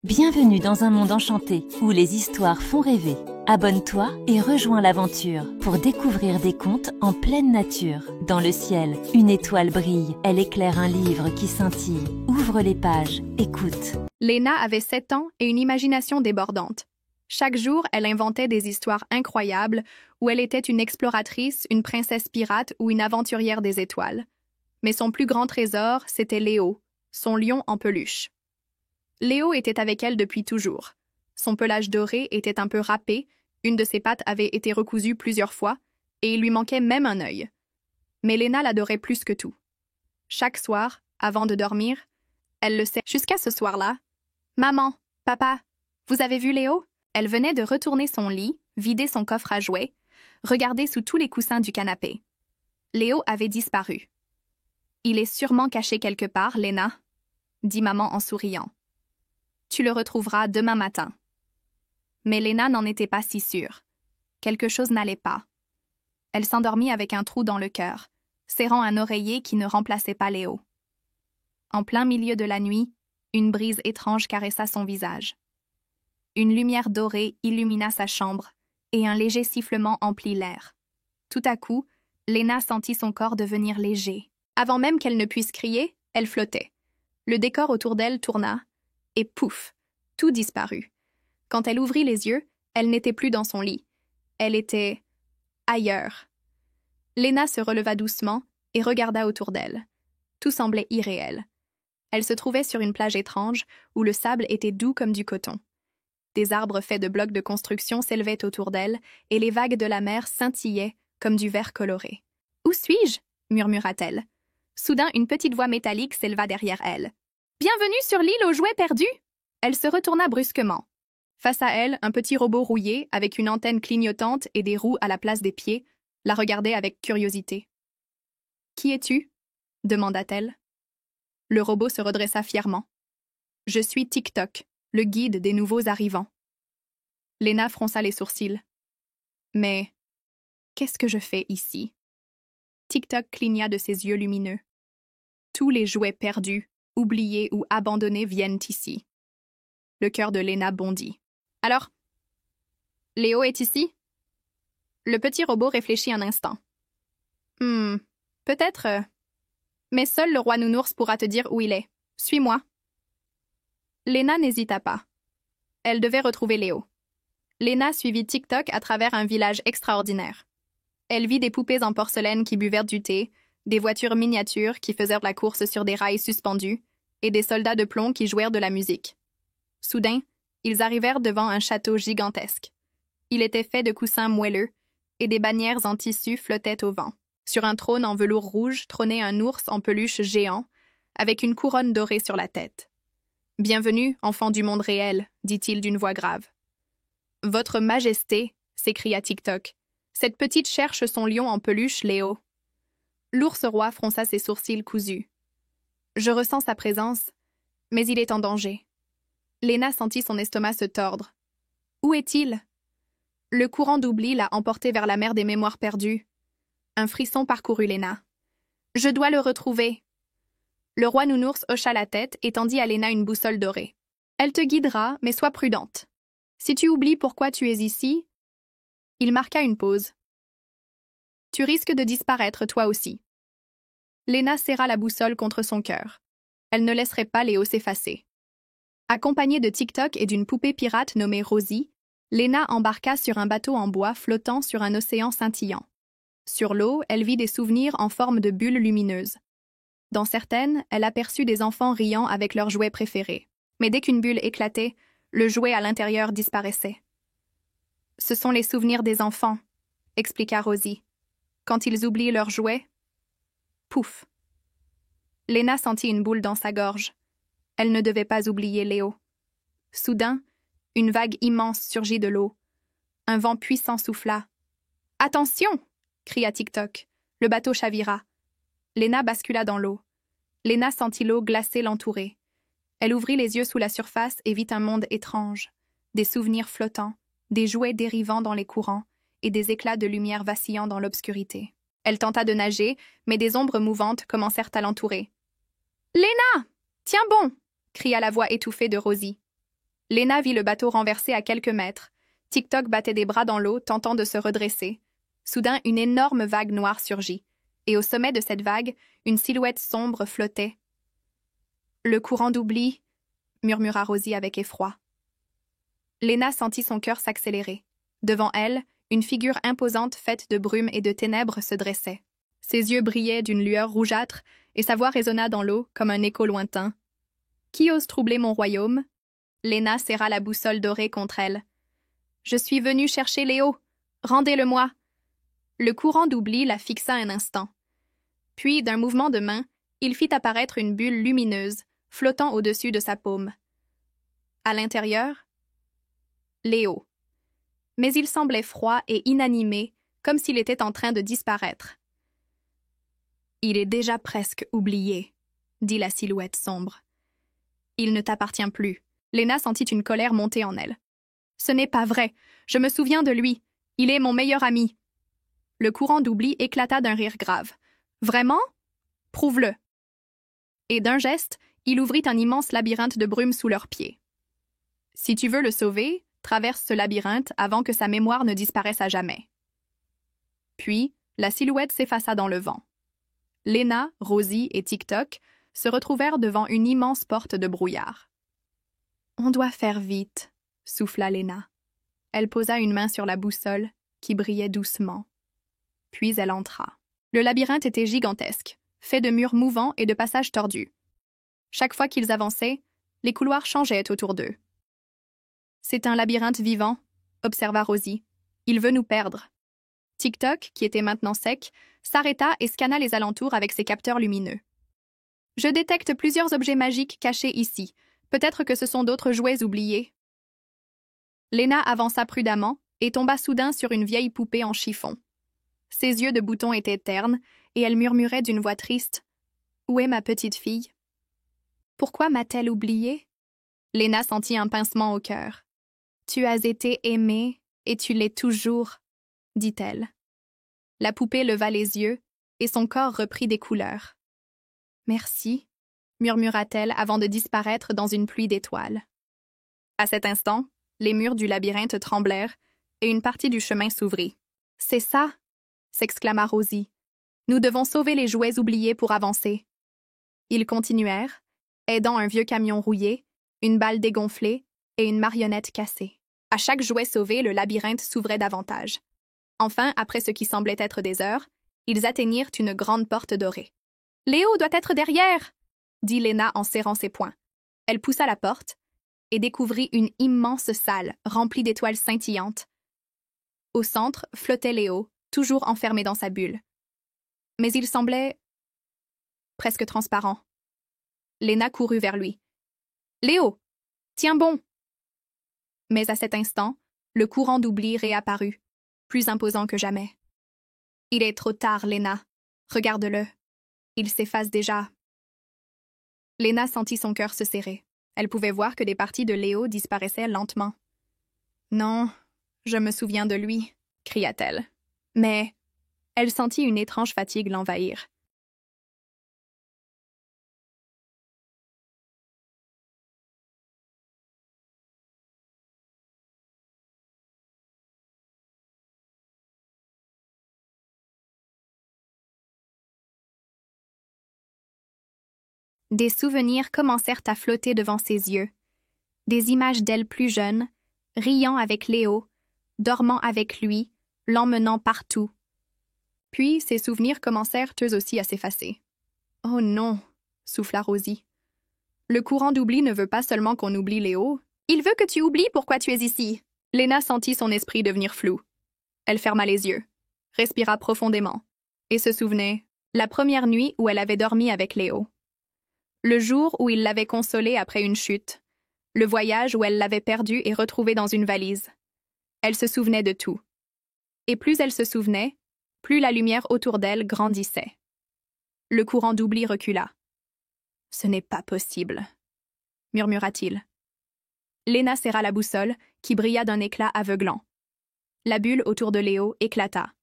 Bienvenue dans un monde enchanté où les histoires font rêver. Abonne-toi et rejoins l'aventure pour découvrir des contes en pleine nature. Dans le ciel, une étoile brille. Elle éclaire un livre qui scintille. Ouvre les pages, écoute. Léna avait 7 ans et une imagination débordante. Chaque jour, elle inventait des histoires incroyables où elle était une exploratrice, une princesse pirate ou une aventurière des étoiles. Mais son plus grand trésor, c'était Léo, son lion en peluche. Léo était avec elle depuis toujours. Son pelage doré était un peu râpé, une de ses pattes avait été recousue plusieurs fois, et il lui manquait même un œil. Mais Léna l'adorait plus que tout. Chaque soir, avant de dormir, elle le sait jusqu'à ce soir-là. « Maman, papa, vous avez vu Léo ?» Elle venait de retourner son lit, vider son coffre à jouets, regarder sous tous les coussins du canapé. Léo avait disparu. « Il est sûrement caché quelque part, Léna, » dit maman en souriant. « Tu le retrouveras demain matin. » Mais Léna n'en était pas si sûre. Quelque chose n'allait pas. Elle s'endormit avec un trou dans le cœur, serrant un oreiller qui ne remplaçait pas Léo. En plein milieu de la nuit, une brise étrange caressa son visage. Une lumière dorée illumina sa chambre, et un léger sifflement emplit l'air. Tout à coup, Léna sentit son corps devenir léger. Avant même qu'elle ne puisse crier, elle flottait. Le décor autour d'elle tourna, et pouf, tout disparut. Quand elle ouvrit les yeux, elle n'était plus dans son lit. Elle était ailleurs. Léna se releva doucement et regarda autour d'elle. Tout semblait irréel. Elle se trouvait sur une plage étrange où le sable était doux comme du coton. Des arbres faits de blocs de construction s'élevaient autour d'elle et les vagues de la mer scintillaient comme du verre coloré. « Où suis-je » murmura-t-elle. Soudain, une petite voix métallique s'éleva derrière elle. « Bienvenue sur l'île aux jouets perdus !» Elle se retourna brusquement. Face à elle, un petit robot rouillé, avec une antenne clignotante et des roues à la place des pieds, la regardait avec curiosité. « Qui es-tu » demanda-t-elle. Le robot se redressa fièrement. « Je suis TikTok, le guide des nouveaux arrivants. » Léna fronça les sourcils. « Mais qu'est-ce que je fais ici ?» TikTok cligna de ses yeux lumineux. « Tous les jouets perdus, oubliés ou abandonnés viennent ici. » Le cœur de Léna bondit. « Alors, Léo est ici ?» Le petit robot réfléchit un instant. « Peut-être, mais seul le roi Nounours pourra te dire où il est. Suis-moi. » Léna n'hésita pas. Elle devait retrouver Léo. Léna suivit TikTok à travers un village extraordinaire. Elle vit des poupées en porcelaine qui buvèrent du thé, des voitures miniatures qui faisèrent la course sur des rails suspendus, et des soldats de plomb qui jouèrent de la musique. Soudain, ils arrivèrent devant un château gigantesque. Il était fait de coussins moelleux, et des bannières en tissu flottaient au vent. Sur un trône en velours rouge trônait un ours en peluche géant, avec une couronne dorée sur la tête. « Bienvenue, enfant du monde réel, » dit-il d'une voix grave. « Votre Majesté, » s'écria TikTok. « Cette petite cherche son lion en peluche, Léo. » L'ours roi fronça ses sourcils cousus. « Je ressens sa présence, mais il est en danger. » Léna sentit son estomac se tordre. « Où est-il » Le courant d'oubli l'a emporté vers la mer des mémoires perdues. Un frisson parcourut Léna. « Je dois le retrouver. » Le roi Nounours hocha la tête et tendit à Léna une boussole dorée. « Elle te guidera, mais sois prudente. Si tu oublies pourquoi tu es ici... » Il marqua une pause. « Tu risques de disparaître, toi aussi. » Léna serra la boussole contre son cœur. Elle ne laisserait pas Léo s'effacer. Accompagnée de TikTok et d'une poupée pirate nommée Rosie, Léna embarqua sur un bateau en bois flottant sur un océan scintillant. Sur l'eau, elle vit des souvenirs en forme de bulles lumineuses. Dans certaines, elle aperçut des enfants riant avec leurs jouets préférés. Mais dès qu'une bulle éclatait, le jouet à l'intérieur disparaissait. « Ce sont les souvenirs des enfants, » expliqua Rosie. « Quand ils oublient leurs jouets... » Pouf! Léna sentit une boule dans sa gorge. Elle ne devait pas oublier Léo. Soudain, une vague immense surgit de l'eau. Un vent puissant souffla. « Attention !» cria TikTok. Le bateau chavira. Léna bascula dans l'eau. Léna sentit l'eau glacée l'entourer. Elle ouvrit les yeux sous la surface et vit un monde étrange. Des souvenirs flottants, des jouets dérivant dans les courants et des éclats de lumière vacillant dans l'obscurité. Elle tenta de nager, mais des ombres mouvantes commencèrent à l'entourer. « Léna ! Tiens bon !» cria la voix étouffée de Rosie. Léna vit le bateau renversé à quelques mètres. TikTok battait des bras dans l'eau, tentant de se redresser. Soudain, une énorme vague noire surgit, et au sommet de cette vague, une silhouette sombre flottait. « Le courant d'oubli », murmura Rosie avec effroi. Léna sentit son cœur s'accélérer. Devant elle, une figure imposante faite de brume et de ténèbres se dressait. Ses yeux brillaient d'une lueur rougeâtre, et sa voix résonna dans l'eau comme un écho lointain. « Qui ose troubler mon royaume ?» Léna serra la boussole dorée contre elle. « Je suis venue chercher Léo. Rendez-le-moi. » Le courant d'oubli la fixa un instant. Puis, d'un mouvement de main, il fit apparaître une bulle lumineuse, flottant au-dessus de sa paume. À l'intérieur, Léo. Mais il semblait froid et inanimé, comme s'il était en train de disparaître. « Il est déjà presque oublié, » dit la silhouette sombre. « Il ne t'appartient plus. » Léna sentit une colère monter en elle. « Ce n'est pas vrai. Je me souviens de lui. Il est mon meilleur ami. » Le courant d'oubli éclata d'un rire grave. « Vraiment? Prouve-le. » Et d'un geste, il ouvrit un immense labyrinthe de brume sous leurs pieds. « Si tu veux le sauver, traverse ce labyrinthe avant que sa mémoire ne disparaisse à jamais. » Puis, la silhouette s'effaça dans le vent. Léna, Rosie et TikTok se retrouvèrent devant une immense porte de brouillard. « On doit faire vite, » souffla Léna. Elle posa une main sur la boussole, qui brillait doucement. Puis elle entra. Le labyrinthe était gigantesque, fait de murs mouvants et de passages tordus. Chaque fois qu'ils avançaient, les couloirs changeaient autour d'eux. « C'est un labyrinthe vivant, » observa Rosie. « Il veut nous perdre. » TikTok, qui était maintenant sec, s'arrêta et scanna les alentours avec ses capteurs lumineux. « Je détecte plusieurs objets magiques cachés ici. Peut-être que ce sont d'autres jouets oubliés. » Léna avança prudemment et tomba soudain sur une vieille poupée en chiffon. Ses yeux de bouton étaient ternes et elle murmurait d'une voix triste. « Où est ma petite fille? » « Pourquoi m'a-t-elle oubliée? » Léna sentit un pincement au cœur. « Tu as été aimée et tu l'es toujours, » dit-elle. La poupée leva les yeux et son corps reprit des couleurs. « Merci, » murmura-t-elle avant de disparaître dans une pluie d'étoiles. À cet instant, les murs du labyrinthe tremblèrent et une partie du chemin s'ouvrit. « C'est ça !» s'exclama Rosie. « Nous devons sauver les jouets oubliés pour avancer. » Ils continuèrent, aidant un vieux camion rouillé, une balle dégonflée et une marionnette cassée. À chaque jouet sauvé, le labyrinthe s'ouvrait davantage. Enfin, après ce qui semblait être des heures, ils atteignirent une grande porte dorée. « Léo doit être derrière !» dit Léna en serrant ses poings. Elle poussa la porte et découvrit une immense salle remplie d'étoiles scintillantes. Au centre flottait Léo, toujours enfermé dans sa bulle. Mais il semblait presque transparent. Léna courut vers lui. « Léo, tiens bon !» Mais à cet instant, le courant d'oubli réapparut, plus imposant que jamais. « Il est trop tard, Léna. Regarde-le. Il s'efface déjà. » Léna sentit son cœur se serrer. Elle pouvait voir que des parties de Léo disparaissaient lentement. « Non, je me souviens de lui, » cria-t-elle. Mais elle sentit une étrange fatigue l'envahir. Des souvenirs commencèrent à flotter devant ses yeux. Des images d'elle plus jeune, riant avec Léo, dormant avec lui, l'emmenant partout. Puis ces souvenirs commencèrent eux aussi à s'effacer. « Oh non !» souffla Rosie. « Le courant d'oubli ne veut pas seulement qu'on oublie Léo. Il veut que tu oublies pourquoi tu es ici. » Léna sentit son esprit devenir flou. Elle ferma les yeux, respira profondément, et se souvenait, la première nuit où elle avait dormi avec Léo. Le jour où il l'avait consolée après une chute. Le voyage où elle l'avait perdu et retrouvé dans une valise. Elle se souvenait de tout. Et plus elle se souvenait, plus la lumière autour d'elle grandissait. Le courant d'oubli recula. « Ce n'est pas possible, » murmura-t-il. Léna serra la boussole, qui brilla d'un éclat aveuglant. La bulle autour de Léo éclata,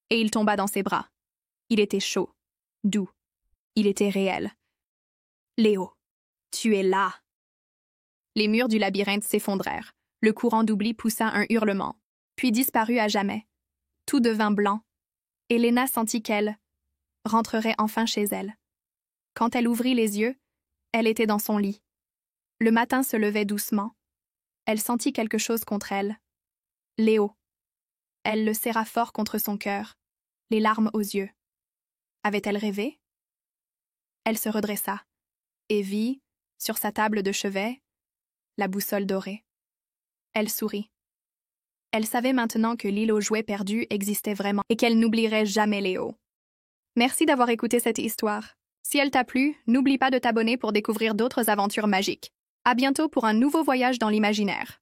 et il tomba dans ses bras. Il était chaud, doux. Il était réel. « Léo, tu es là !» Les murs du labyrinthe s'effondrèrent. Le courant d'oubli poussa un hurlement, puis disparut à jamais. Tout devint blanc. Elena sentit qu'elle rentrerait enfin chez elle. Quand elle ouvrit les yeux, elle était dans son lit. Le matin se levait doucement. Elle sentit quelque chose contre elle. Léo. Elle le serra fort contre son cœur, les larmes aux yeux. Avait-elle rêvé? Elle se redressa et vit, sur sa table de chevet, la boussole dorée. Elle sourit. Elle savait maintenant que l'île aux jouets perdus existait vraiment et qu'elle n'oublierait jamais Léo. Merci d'avoir écouté cette histoire. Si elle t'a plu, n'oublie pas de t'abonner pour découvrir d'autres aventures magiques. À bientôt pour un nouveau voyage dans l'imaginaire.